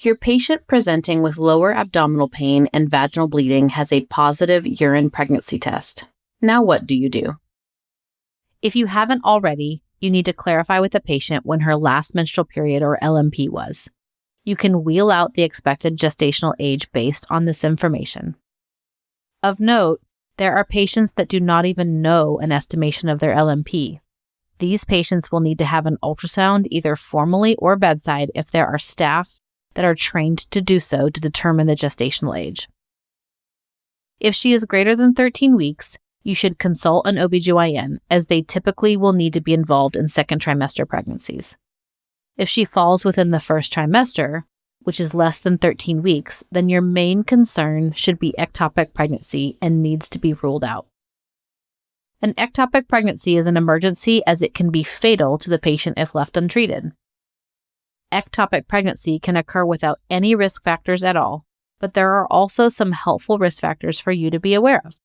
Your patient presenting with lower abdominal pain and vaginal bleeding has a positive urine pregnancy test. Now what do you do? If you haven't already, you need to clarify with the patient when her last menstrual period or LMP was. You can wheel out the expected gestational age based on this information. Of note, there are patients that do not even know an estimation of their LMP. These patients will need to have an ultrasound either formally or bedside if there are staff that are trained to do so to determine the gestational age. If she is greater than 13 weeks, you should consult an OBGYN, as they typically will need to be involved in second trimester pregnancies. If she falls within the first trimester, which is less than 13 weeks, then your main concern should be ectopic pregnancy and needs to be ruled out. An ectopic pregnancy is an emergency as it can be fatal to the patient if left untreated. Ectopic pregnancy can occur without any risk factors at all, but there are also some helpful risk factors for you to be aware of.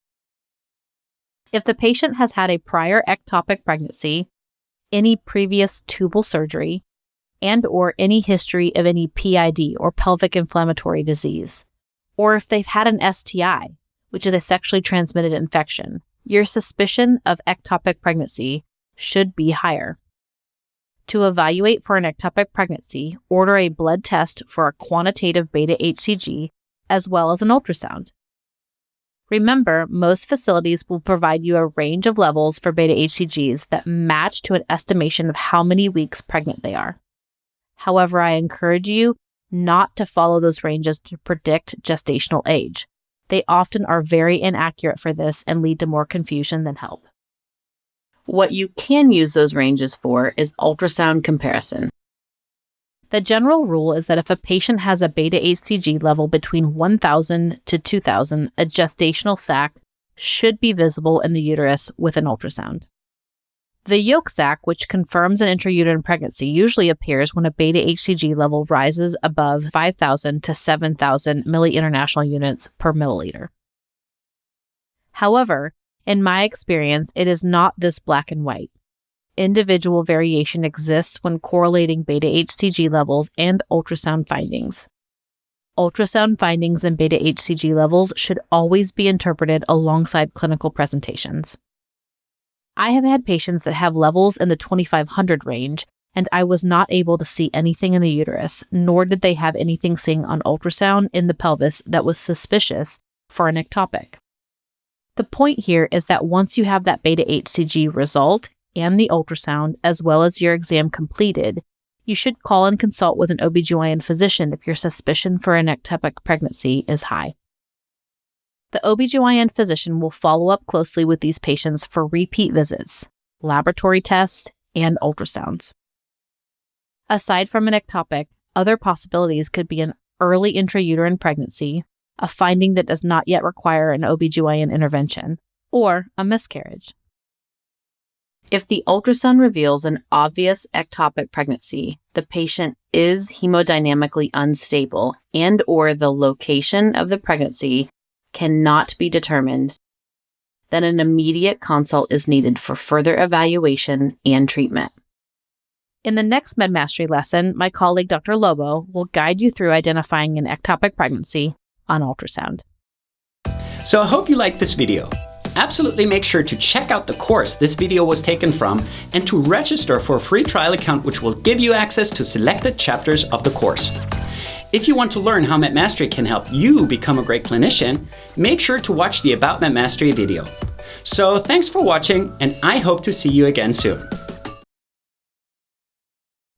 If the patient has had a prior ectopic pregnancy, any previous tubal surgery, and/or any history of any PID or pelvic inflammatory disease, or if they've had an STI, which is a sexually transmitted infection, your suspicion of ectopic pregnancy should be higher. To evaluate for an ectopic pregnancy, order a blood test for a quantitative beta-hCG as well as an ultrasound. Remember, most facilities will provide you a range of levels for beta-hCGs that match to an estimation of how many weeks pregnant they are. However, I encourage you not to follow those ranges to predict gestational age. They often are very inaccurate for this and lead to more confusion than help. What you can use those ranges for is ultrasound comparison. The general rule is that if a patient has a beta-hCG level between 1,000 to 2,000, a gestational sac should be visible in the uterus with an ultrasound. The yolk sac, which confirms an intrauterine pregnancy, usually appears when a beta-hCG level rises above 5,000 to 7,000 milli-international units per milliliter. However, in my experience, it is not this black and white. Individual variation exists when correlating beta-hCG levels and ultrasound findings. Ultrasound findings and beta-hCG levels should always be interpreted alongside clinical presentations. I have had patients that have levels in the 2,500 range, and I was not able to see anything in the uterus, nor did they have anything seen on ultrasound in the pelvis that was suspicious for an ectopic. The point here is that once you have that beta-hCG result and the ultrasound, as well as your exam completed, you should call and consult with an OBGYN physician if your suspicion for an ectopic pregnancy is high. The OBGYN physician will follow up closely with these patients for repeat visits, laboratory tests, and ultrasounds. Aside from an ectopic, other possibilities could be an early intrauterine pregnancy, a finding that does not yet require an OBGYN intervention, or a miscarriage. If the ultrasound reveals an obvious ectopic pregnancy, the patient is hemodynamically unstable and/or the location of the pregnancy cannot be determined, then an immediate consult is needed for further evaluation and treatment. In the next Medmastery lesson, my colleague Dr. Lobo will guide you through identifying an ectopic pregnancy on ultrasound. So I hope you liked this video. Absolutely make sure to check out the course this video was taken from and to register for a free trial account which will give you access to selected chapters of the course. If you want to learn how Medmastery can help you become a great clinician, make sure to watch the About Medmastery video. So thanks for watching, and I hope to see you again soon.